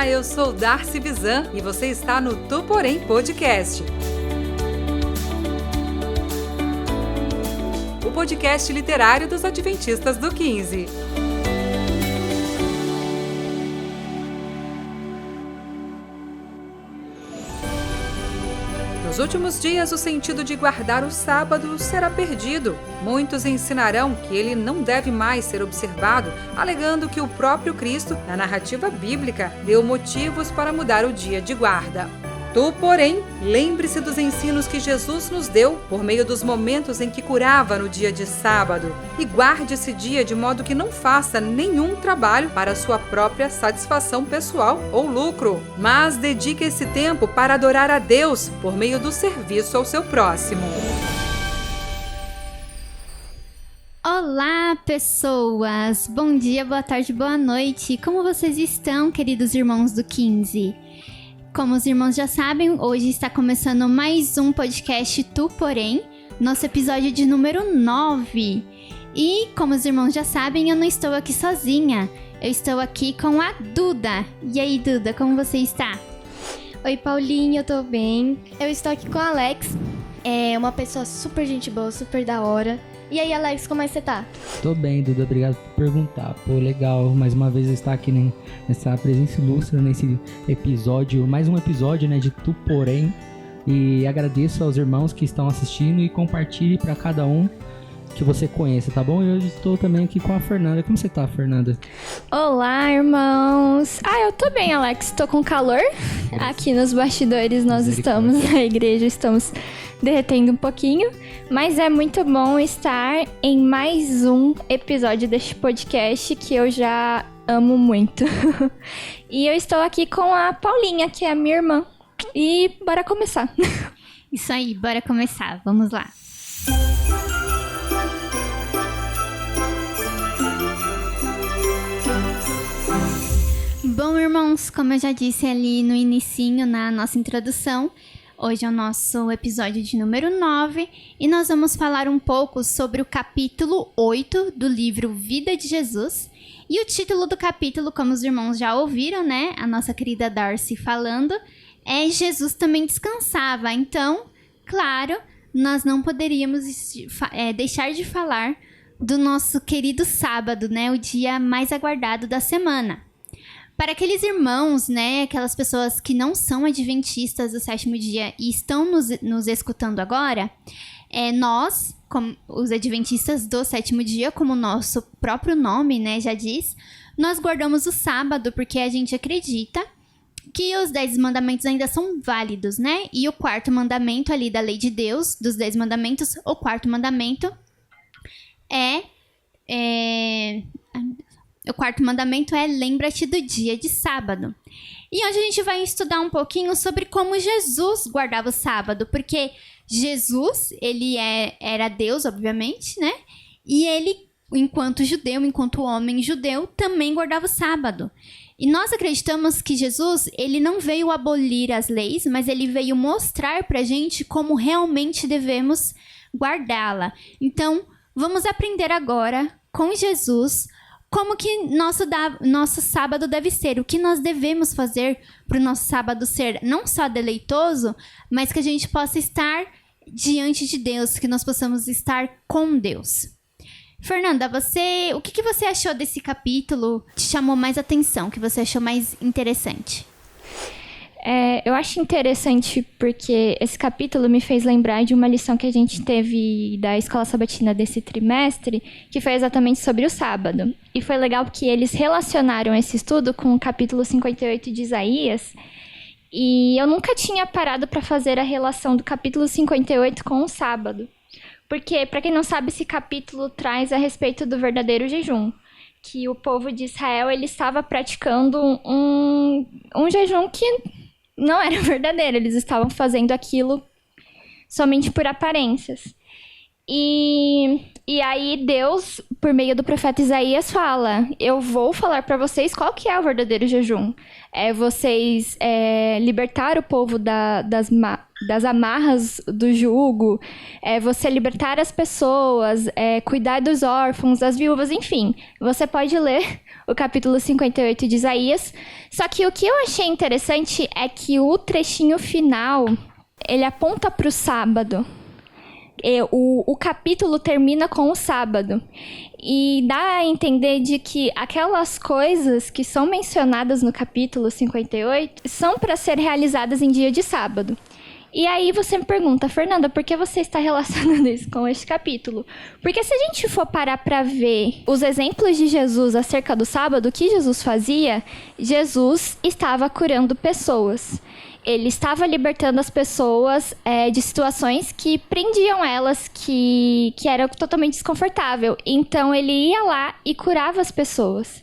Olá, eu sou Darcy Bizan e você está no Tu Porém Podcast. O podcast literário dos Adventistas do 15. Nos últimos dias, o sentido de guardar o sábado será perdido. Muitos ensinarão que ele não deve mais ser observado, alegando que o próprio Cristo, na narrativa bíblica, deu motivos para mudar o dia de guarda. Tu, porém, lembre-se dos ensinos que Jesus nos deu por meio dos momentos em que curava no dia de sábado e guarde esse dia de modo que não faça nenhum trabalho para sua própria satisfação pessoal ou lucro, mas dedique esse tempo para adorar a Deus por meio do serviço ao seu próximo. Olá, pessoas! Bom dia, boa tarde, boa noite! Como vocês estão, queridos irmãos do 15? Como os irmãos já sabem, hoje está começando mais um podcast Tu Porém, nosso episódio de número 9. E, como os irmãos já sabem, eu não estou aqui sozinha. Eu estou aqui com a Duda. E aí, Duda, como você está? Oi, Paulinho, eu tô bem. Eu estou aqui com a Alex. É uma pessoa super gente boa, super da hora. E aí, Alex, como é que você tá? Tô bem, Duda, obrigado por perguntar. Pô, legal, mais uma vez estar aqui nessa presença ilustre, nesse episódio, mais um episódio, né, de Tu Porém. E agradeço aos irmãos que estão assistindo e compartilhe para cada um que você conheça, tá bom? E hoje estou também aqui com a Fernanda. Como você tá, Fernanda? Olá, irmãos. Eu tô bem, Alex. Tô com calor. Aqui nos bastidores nós estamos na igreja, estamos derretendo um pouquinho. Mas é muito bom estar em mais um episódio deste podcast que eu já amo muito. E eu estou aqui com a Paulinha, que é a minha irmã. E bora começar. Isso aí, bora começar. Vamos lá. Bom, irmãos, como eu já disse ali no inicinho, na nossa introdução, hoje é o nosso episódio de número 9 e nós vamos falar um pouco sobre o capítulo 8 do livro Vida de Jesus. E o título do capítulo, como os irmãos já ouviram, né, a nossa querida Darcy falando, é Jesus também descansava. Então, claro, nós não poderíamos deixar de falar do nosso querido sábado, né, o dia mais aguardado da semana. Para aqueles irmãos, né, aquelas pessoas que não são adventistas do sétimo dia e estão nos escutando agora, nós, como os adventistas do sétimo dia, como o nosso próprio nome, né, já diz, nós guardamos o sábado porque a gente acredita que os 10 mandamentos ainda são válidos, né? E o quarto mandamento ali da lei de Deus, dos 10 mandamentos, o quarto mandamento O quarto mandamento é lembra-te do dia de sábado. E hoje a gente vai estudar um pouquinho sobre como Jesus guardava o sábado, porque Jesus, ele era Deus, obviamente, né? E ele, enquanto judeu, enquanto homem judeu, também guardava o sábado. E nós acreditamos que Jesus, ele não veio abolir as leis, mas ele veio mostrar pra gente como realmente devemos guardá-la. Então, vamos aprender agora com Jesus como que nosso sábado deve ser, o que nós devemos fazer para o nosso sábado ser não só deleitoso, mas que a gente possa estar diante de Deus, que nós possamos estar com Deus. Fernanda, o que você achou desse capítulo? Te chamou mais atenção, o que você achou mais interessante? Eu acho interessante porque esse capítulo me fez lembrar de uma lição que a gente teve da Escola Sabatina desse trimestre, que foi exatamente sobre o sábado. E foi legal porque eles relacionaram esse estudo com o capítulo 58 de Isaías. E eu nunca tinha parado para fazer a relação do capítulo 58 com o sábado. Porque, para quem não sabe, esse capítulo traz a respeito do verdadeiro jejum. Que o povo de Israel ele estava praticando um jejum que não era verdadeiro, eles estavam fazendo aquilo somente por aparências. E aí Deus por meio do profeta Isaías, fala: eu vou falar para vocês qual que é o verdadeiro jejum. É vocês libertar o povo das amarras do jugo, é você libertar as pessoas, cuidar dos órfãos, das viúvas, enfim. Você pode ler o capítulo 58 de Isaías. Só que o que eu achei interessante é que o trechinho final, ele aponta para o sábado. O capítulo termina com o sábado. E dá a entender de que aquelas coisas que são mencionadas no capítulo 58 são para ser realizadas em dia de sábado. E aí você me pergunta: Fernanda, por que você está relacionando isso com este capítulo? Porque se a gente for parar para ver os exemplos de Jesus acerca do sábado, o que Jesus fazia? Jesus estava curando pessoas. Ele estava libertando as pessoas de situações que prendiam elas, que era totalmente desconfortável. Então, ele ia lá e curava as pessoas.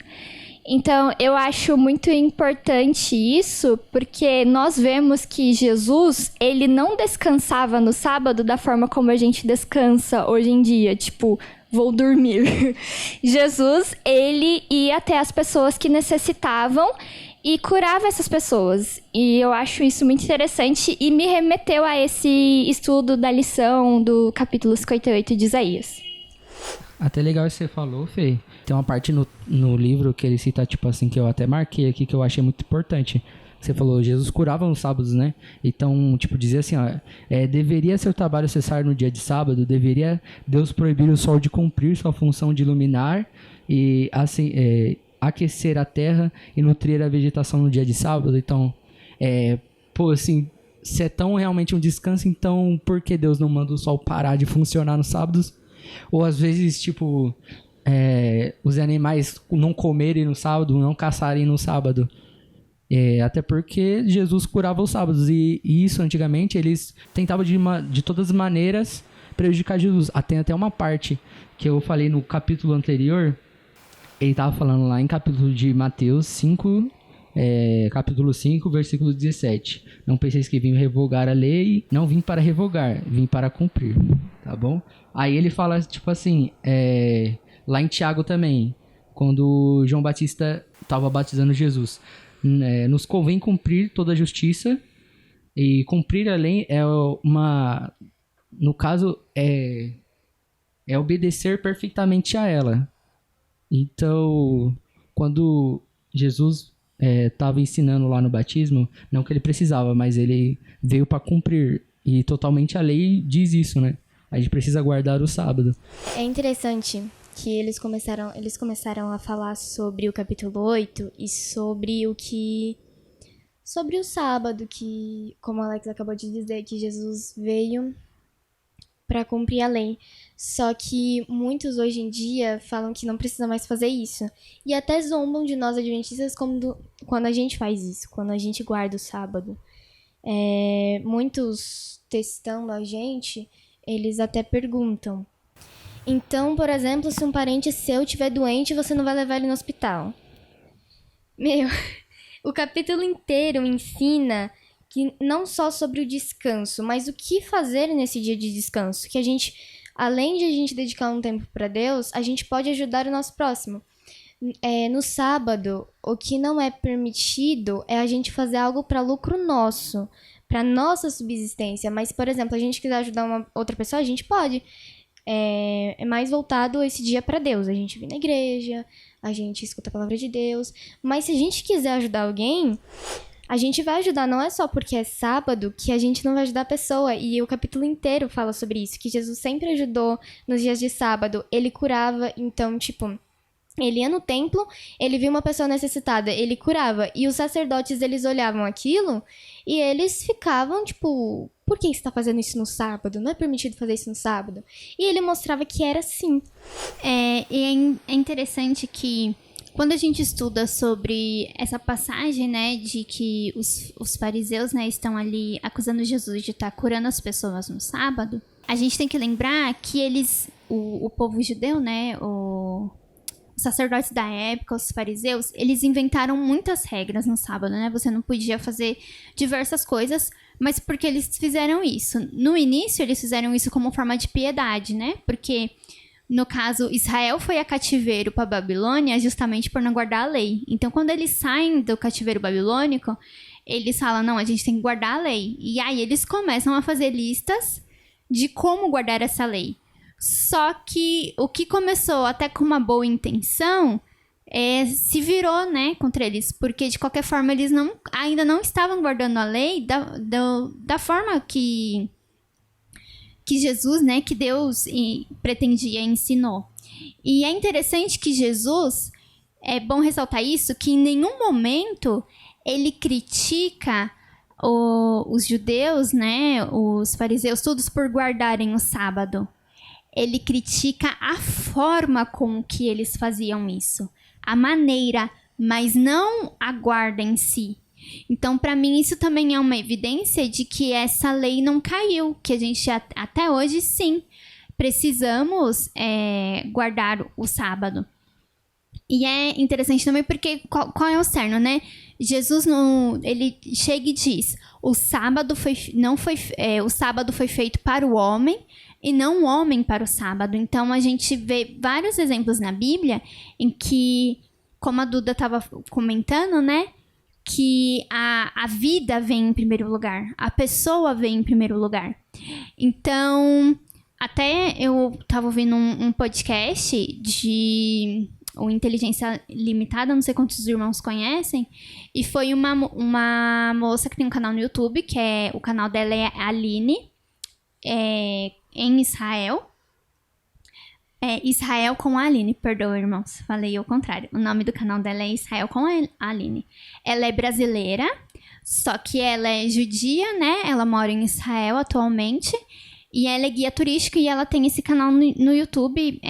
Então, eu acho muito importante isso, porque nós vemos que Jesus, ele não descansava no sábado da forma como a gente descansa hoje em dia, tipo, vou dormir. Jesus, ele ia até as pessoas que necessitavam e curava essas pessoas. E eu acho isso muito interessante e me remeteu a esse estudo da lição do capítulo 58 de Isaías. Até legal isso que você falou, Fê. Tem uma parte no livro que ele cita, tipo assim, que eu até marquei aqui, que eu achei muito importante. Você falou, Jesus curava nos sábados, né? Então, tipo, dizia assim, ó, deveria seu trabalho cessar no dia de sábado, deveria Deus proibir o sol de cumprir sua função de iluminar e, assim, aquecer a terra e nutrir a vegetação no dia de sábado. Então, assim, se é tão realmente um descanso, então por que Deus não manda o sol parar de funcionar nos sábados? Ou às vezes, tipo, os animais não comerem no sábado, não caçarem no sábado. Até porque Jesus curava os sábados e isso antigamente eles tentavam de todas as maneiras prejudicar Jesus. Tem até uma parte que eu falei no capítulo anterior. Ele estava falando lá em capítulo de Mateus 5, capítulo 5, versículo 17. Não penseis que vim revogar a lei, não vim para revogar, vim para cumprir, tá bom? Aí ele fala, tipo assim, lá em Tiago também, quando João Batista estava batizando Jesus, nos convém cumprir toda a justiça, e cumprir a lei no caso, é obedecer perfeitamente a ela. Então, quando Jesus estava ensinando lá no batismo, não que ele precisava, mas ele veio para cumprir. E totalmente a lei diz isso, né? A gente precisa guardar o sábado. É interessante que eles começaram a falar sobre o capítulo 8 e sobre o sábado, que, como o Alex acabou de dizer, que Jesus veio para cumprir a lei. Só que muitos hoje em dia falam que não precisa mais fazer isso. E até zombam de nós adventistas quando a gente faz isso, quando a gente guarda o sábado. Muitos testando a gente, eles até perguntam: então, por exemplo, se um parente seu estiver doente, você não vai levar ele no hospital? O capítulo inteiro ensina que não só sobre o descanso, mas o que fazer nesse dia de descanso. Que a gente, além de a gente dedicar um tempo para Deus, a gente pode ajudar o nosso próximo. No sábado, o que não é permitido é a gente fazer algo para lucro nosso, para nossa subsistência. Mas, por exemplo, a gente quiser ajudar uma outra pessoa, a gente pode. É mais voltado esse dia para Deus. A gente vem na igreja, a gente escuta a palavra de Deus. Mas se a gente quiser ajudar alguém, a gente vai ajudar. Não é só porque é sábado que a gente não vai ajudar a pessoa. E o capítulo inteiro fala sobre isso, que Jesus sempre ajudou nos dias de sábado. Ele curava, então, tipo, ele ia no templo, ele via uma pessoa necessitada, ele curava. E os sacerdotes, eles olhavam aquilo e eles ficavam, tipo, por que você está fazendo isso no sábado? Não é permitido fazer isso no sábado. E ele mostrava que era assim. E é interessante que quando a gente estuda sobre essa passagem, né, de que os fariseus, né, estão ali acusando Jesus de estar curando as pessoas no sábado, a gente tem que lembrar que eles, o povo judeu, né, os sacerdotes da época, os fariseus, eles inventaram muitas regras no sábado, né? Você não podia fazer diversas coisas, mas porque eles fizeram isso? No início, eles fizeram isso como forma de piedade, né? Porque No caso, Israel foi a cativeiro para Babilônia justamente por não guardar a lei. Então, quando eles saem do cativeiro babilônico, eles falam, não, a gente tem que guardar a lei. E aí eles começam a fazer listas de como guardar essa lei. Só que o que começou até com uma boa intenção se virou, né, contra eles. Porque, de qualquer forma, eles ainda não estavam guardando a lei da forma que Jesus, né, que Deus pretendia, ensinou. E é interessante que Jesus, é bom ressaltar isso, que em nenhum momento ele critica os judeus, né, os fariseus, todos por guardarem o sábado. Ele critica a forma com que eles faziam isso, a maneira, mas não a guarda em si. Então, para mim, isso também é uma evidência de que essa lei não caiu, que a gente até hoje, sim, precisamos guardar o sábado. E é interessante também porque qual é o cerne, né? Jesus ele chega e diz: o sábado foi feito para o homem e não o homem para o sábado. Então a gente vê vários exemplos na Bíblia em que, como a Duda estava comentando, né? Que a vida vem em primeiro lugar, a pessoa vem em primeiro lugar. Então, até eu estava ouvindo um podcast de Inteligência Limitada, não sei quantos irmãos conhecem, e foi uma moça que tem um canal no YouTube, que o canal dela é Aline, em Israel. Israel com a Aline, perdoa, irmãos, falei ao contrário. O nome do canal dela é Israel com a Aline. Ela é brasileira, só que ela é judia, né? Ela mora em Israel atualmente, e ela é guia turística e ela tem esse canal no YouTube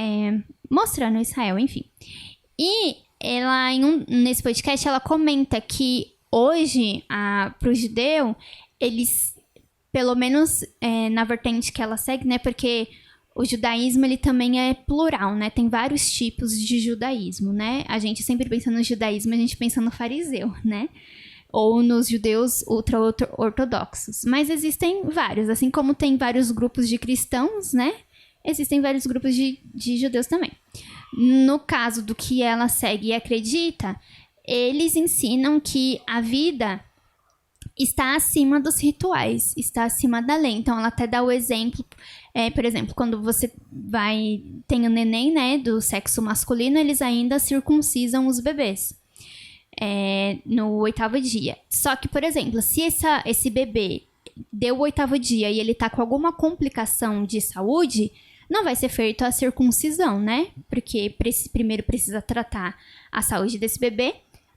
mostrando Israel, enfim. E ela, nesse podcast, ela comenta que hoje, para o judeu, eles, pelo menos na vertente que ela segue, né? Porque o judaísmo, ele também é plural, né? Tem vários tipos de judaísmo, né? A gente sempre pensa no judaísmo, a gente pensa no fariseu, né? Ou nos judeus ultra-ortodoxos. Mas existem vários, assim como tem vários grupos de cristãos, né? Existem vários grupos de judeus também. No caso do que ela segue e acredita, eles ensinam que a vida está acima dos rituais, está acima da lei. Então, ela até dá o exemplo, por exemplo, quando você tem o neném, né, do sexo masculino, eles ainda circuncisam os bebês no 8º dia. Só que, por exemplo, se esse bebê deu o 8º dia e ele tá com alguma complicação de saúde, não vai ser feita a circuncisão, né? Porque primeiro precisa tratar a saúde desse bebê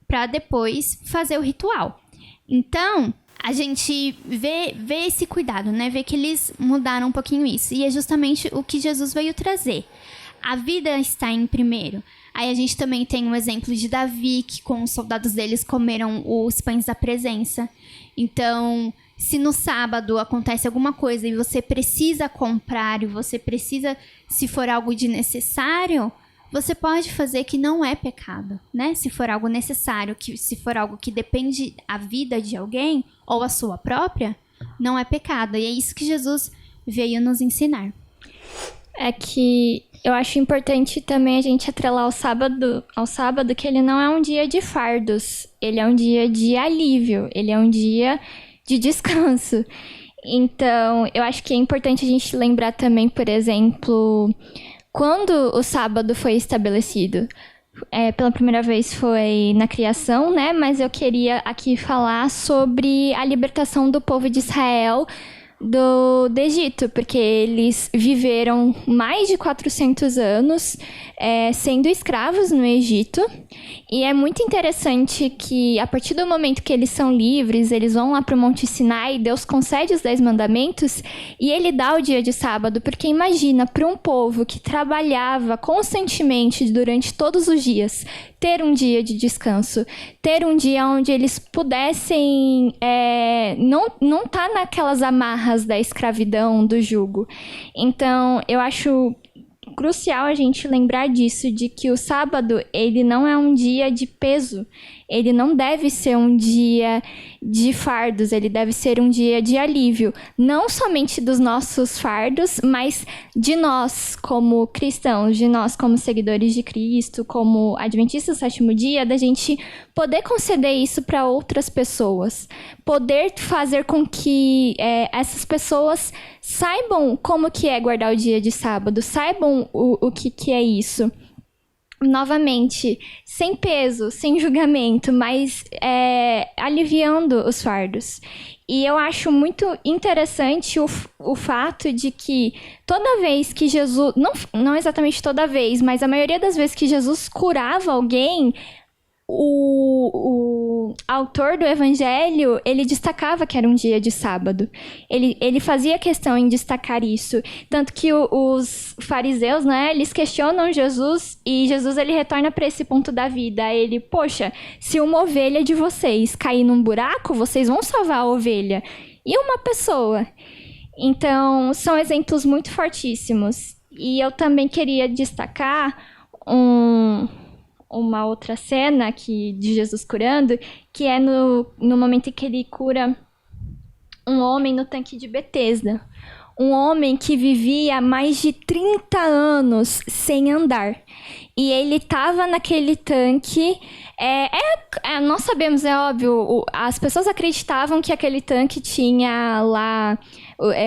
para depois fazer o ritual. Então, a gente vê esse cuidado, né? Vê que eles mudaram um pouquinho isso. E é justamente o que Jesus veio trazer. A vida está em primeiro. Aí a gente também tem um exemplo de Davi, que com os soldados deles comeram os pães da presença. Então, se no sábado acontece alguma coisa e você precisa comprar, e você precisa, se for algo de necessário, você pode fazer, que não é pecado, né? Se for algo necessário, se for algo que depende a vida de alguém, ou a sua própria, não é pecado. E é isso que Jesus veio nos ensinar. É que eu acho importante também a gente atrelar ao sábado, que ele não é um dia de fardos, ele é um dia de alívio, ele é um dia de descanso. Então, eu acho que é importante a gente lembrar também, por exemplo, quando o sábado foi estabelecido. Pela primeira vez foi na criação, né? Mas eu queria aqui falar sobre a libertação do povo de Israel do Egito, porque eles viveram mais de 400 anos sendo escravos no Egito. E é muito interessante que, a partir do momento que eles são livres, eles vão lá para o Monte Sinai, Deus concede os 10 mandamentos e ele dá o dia de sábado, porque imagina, para um povo que trabalhava constantemente durante todos os dias, ter um dia de descanso, ter um dia onde eles pudessem não tá naquelas amarras da escravidão, do jugo. Então, eu acho crucial a gente lembrar disso, de que o sábado, ele não é um dia de peso, ele não deve ser um dia de fardos, ele deve ser um dia de alívio. Não somente dos nossos fardos, mas de nós como cristãos, de nós como seguidores de Cristo, como adventistas do sétimo dia, da gente poder conceder isso para outras pessoas. Poder fazer com que essas pessoas saibam como que é guardar o dia de sábado, saibam o que é isso. Novamente, sem peso, sem julgamento, mas aliviando os fardos. E eu acho muito interessante o fato de que toda vez que Jesus... Não exatamente toda vez, mas a maioria das vezes que Jesus curava alguém, o autor do evangelho, ele destacava que era um dia de sábado. Ele fazia questão em destacar isso. Tanto que os fariseus, né, eles questionam Jesus e Jesus, ele retorna para esse ponto da vida. Ele, poxa, se uma ovelha de vocês cair num buraco, vocês vão salvar a ovelha. E uma pessoa? Então, são exemplos muito fortíssimos. E eu também queria destacar uma outra cena aqui de Jesus curando, que é no momento em que ele cura um homem no tanque de Betesda. Um homem que vivia mais de 30 anos sem andar. E ele estava naquele tanque... nós sabemos, é óbvio, as pessoas acreditavam que aquele tanque tinha lá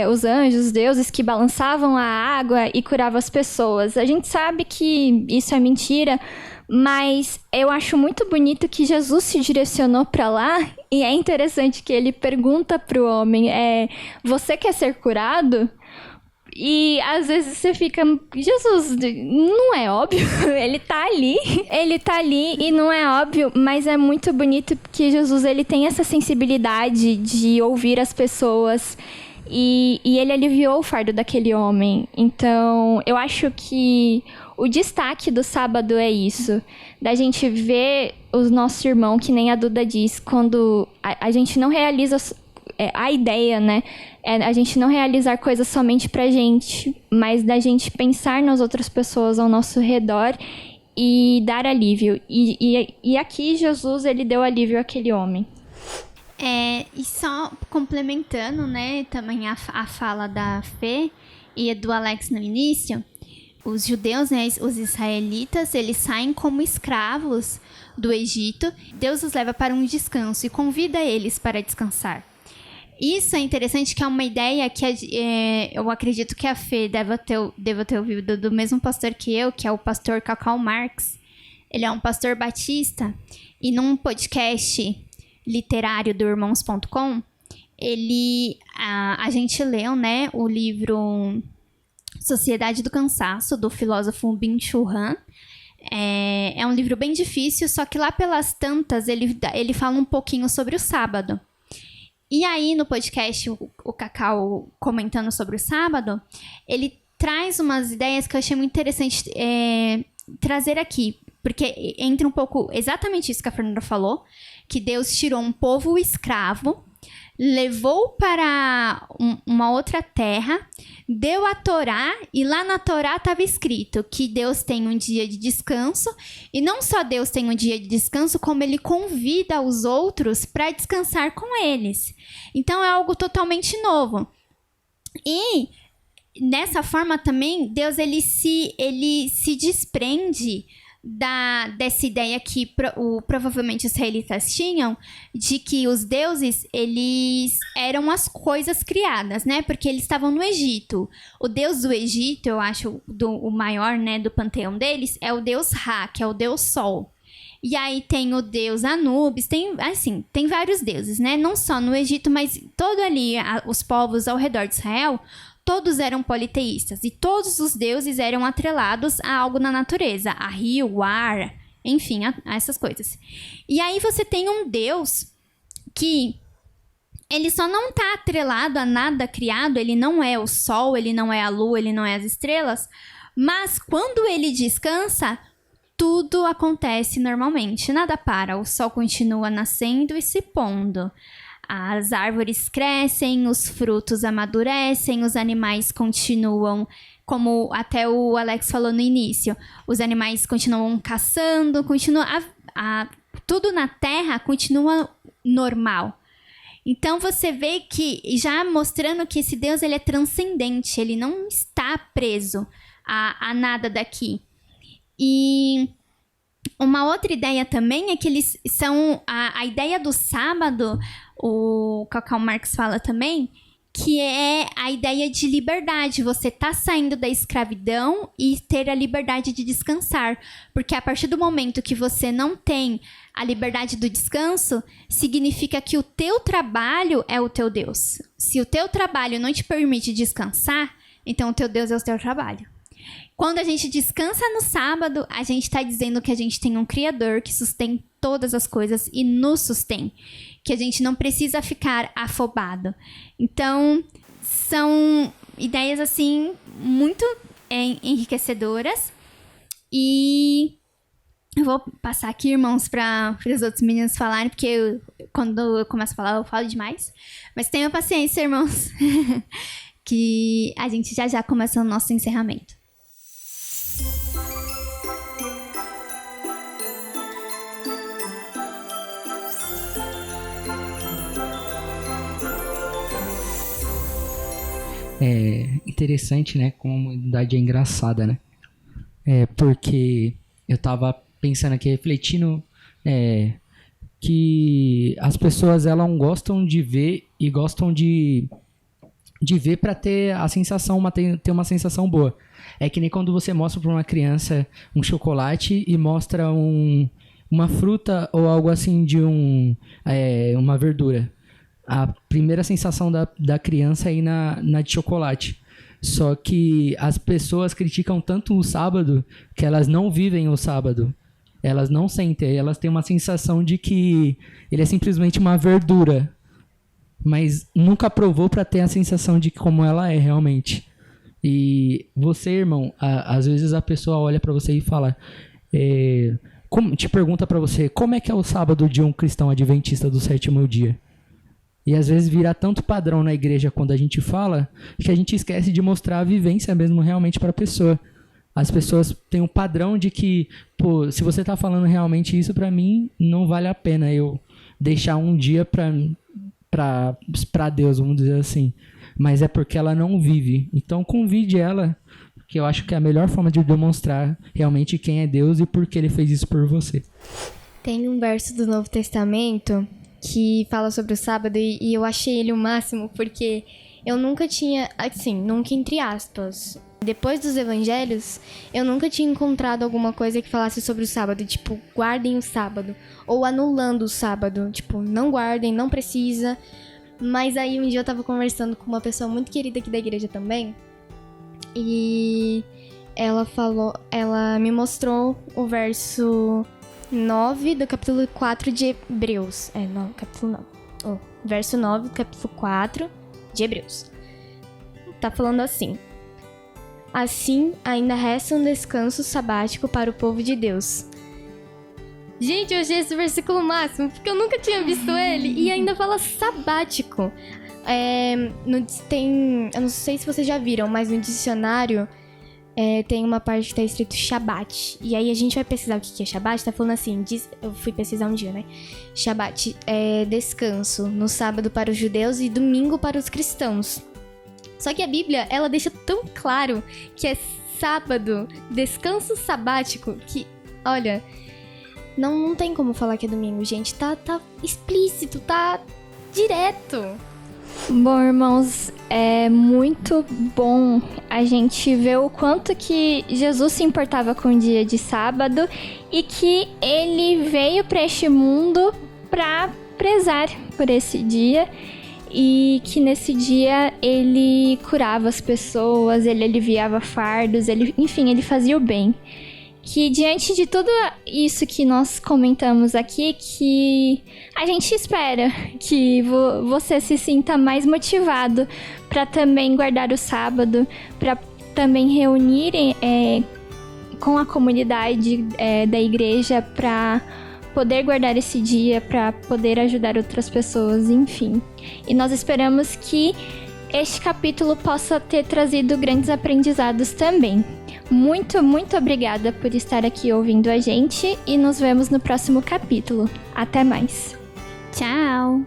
os anjos, os deuses que balançavam a água e curavam as pessoas. A gente sabe que isso é mentira, mas eu acho muito bonito que Jesus se direcionou para lá, e é interessante que ele pergunta para o homem, você quer ser curado? E às vezes você fica, Jesus, não é óbvio? Ele tá ali e não é óbvio, mas é muito bonito porque Jesus, ele tem essa sensibilidade de ouvir as pessoas e ele aliviou o fardo daquele homem. Então, eu acho que o destaque do sábado é isso, da gente ver o nosso irmão, que nem a Duda diz, quando a gente não realiza a ideia, né? A gente não realizar coisas somente pra gente, mas da gente pensar nas outras pessoas ao nosso redor e dar alívio. E aqui Jesus, ele deu alívio àquele homem. E só complementando, né, também a fala da Fê e do Alex no início, os judeus, né, os israelitas, eles saem como escravos do Egito. Deus os leva para um descanso e convida eles para descansar. Isso é interessante, que é uma ideia que eu acredito que a Fê deva ter ouvido do mesmo pastor que eu, que é o pastor Cacau Marx. Ele é um pastor batista, e num podcast literário do Irmãos.com, a gente leu, né, o livro Sociedade do Cansaço, do filósofo Byung-Chul Han. É um livro bem difícil, só que lá pelas tantas ele fala um pouquinho sobre o sábado. E aí, no podcast, o Cacau comentando sobre o sábado, ele traz umas ideias que eu achei muito interessante trazer aqui. Porque entra um pouco exatamente isso que a Fernanda falou, que Deus tirou um povo escravo, levou para uma outra terra, deu a Torá, e lá na Torá estava escrito que Deus tem um dia de descanso, e não só Deus tem um dia de descanso, como ele convida os outros para descansar com eles. Então é algo totalmente novo. E dessa forma também, Deus ele se desprende dessa ideia que provavelmente os israelitas tinham, de que os deuses, eles eram as coisas criadas, né? Porque eles estavam no Egito. O deus do Egito, eu acho, o maior, né, do panteão deles, é o deus Ra, que é o deus Sol. E aí tem o deus Anubis, tem vários deuses, né? Não só no Egito, mas todo ali, os povos ao redor de Israel, todos eram politeístas, e todos os deuses eram atrelados a algo na natureza, a rio, ar, enfim, a essas coisas. E aí você tem um Deus que ele só não está atrelado a nada criado, ele não é o sol, ele não é a lua, ele não é as estrelas, mas quando ele descansa, tudo acontece normalmente, nada para, o sol continua nascendo e se pondo. As árvores crescem, os frutos amadurecem, os animais continuam, como até o Alex falou no início, os animais continuam caçando, tudo na Terra continua normal. Então você vê que, já mostrando que esse Deus ele é transcendente, ele não está preso a nada daqui. E uma outra ideia também é que eles são, a ideia do sábado, o Karl Marx fala também, que é a ideia de liberdade. Você tá saindo da escravidão e ter a liberdade de descansar. Porque a partir do momento que você não tem a liberdade do descanso, significa que o teu trabalho é o teu Deus. Se o teu trabalho não te permite descansar, então o teu Deus é o teu trabalho. Quando a gente descansa no sábado, a gente está dizendo que a gente tem um Criador que sustém todas as coisas e nos sustém. Que a gente não precisa ficar afobado. Então, são ideias, assim, muito enriquecedoras. E eu vou passar aqui, irmãos, para os outros meninos falarem, porque quando eu começo a falar, eu falo demais. Mas tenham paciência, irmãos, que a gente já começa o nosso encerramento. É interessante, né? Como a humanidade é engraçada, né? Porque eu tava pensando aqui, refletindo que as pessoas elas gostam de ver e gostam de ver para ter a sensação, ter uma sensação boa. É que nem quando você mostra para uma criança um chocolate e mostra uma fruta ou algo assim de uma verdura. A primeira sensação da criança é ir na de chocolate. Só que as pessoas criticam tanto o sábado que elas não vivem o sábado. Elas não sentem, elas têm uma sensação de que ele é simplesmente uma verdura. Mas nunca provou para ter a sensação de como ela é realmente. E você, irmão, às vezes a pessoa olha para você e fala... te pergunta para você, como é que é o sábado de um cristão adventista do sétimo dia? E às vezes vira tanto padrão na igreja quando a gente fala, que a gente esquece de mostrar a vivência mesmo realmente para a pessoa. As pessoas têm um padrão de que, pô, se você tá falando realmente isso, para mim não vale a pena eu deixar um dia para Deus, vamos dizer assim. Mas é porque ela não vive. Então convide ela, que eu acho que é a melhor forma de demonstrar realmente quem é Deus e por que ele fez isso por você. Tem um verso do Novo Testamento que fala sobre o sábado e eu achei ele o máximo porque eu nunca tinha, assim, nunca entre aspas, depois dos evangelhos, eu nunca tinha encontrado alguma coisa que falasse sobre o sábado, tipo, guardem o sábado, ou anulando o sábado, tipo, não guardem, não precisa. Mas aí um dia eu tava conversando com uma pessoa muito querida aqui da igreja também, e ela me mostrou o verso 9 do capítulo 4 de Hebreus. Verso 9 do capítulo 4 de Hebreus. Tá falando assim: assim, ainda resta um descanso sabático para o povo de Deus. Gente, eu achei esse versículo máximo, porque eu nunca tinha visto ele. E ainda fala sabático. Eu não sei se vocês já viram, mas no dicionário tem uma parte que tá escrito Shabat. E aí a gente vai pesquisar o que é Shabat. Tá falando assim, eu fui pesquisar um dia, né? Shabat é descanso no sábado para os judeus e domingo para os cristãos. Só que a Bíblia, ela deixa tão claro que é sábado, descanso sabático, que, olha, não tem como falar que é domingo, gente. Tá explícito, tá direto. Bom, irmãos, é muito bom a gente ver o quanto que Jesus se importava com o dia de sábado e que ele veio para este mundo para prezar por esse dia e que nesse dia ele curava as pessoas, ele aliviava fardos, ele fazia o bem. Que diante de tudo isso que nós comentamos aqui, que a gente espera que você se sinta mais motivado para também guardar o sábado, para também reunir com a comunidade da igreja, para poder guardar esse dia, para poder ajudar outras pessoas, enfim. E nós esperamos que este capítulo possa ter trazido grandes aprendizados também. Muito, muito obrigada por estar aqui ouvindo a gente e nos vemos no próximo capítulo. Até mais! Tchau!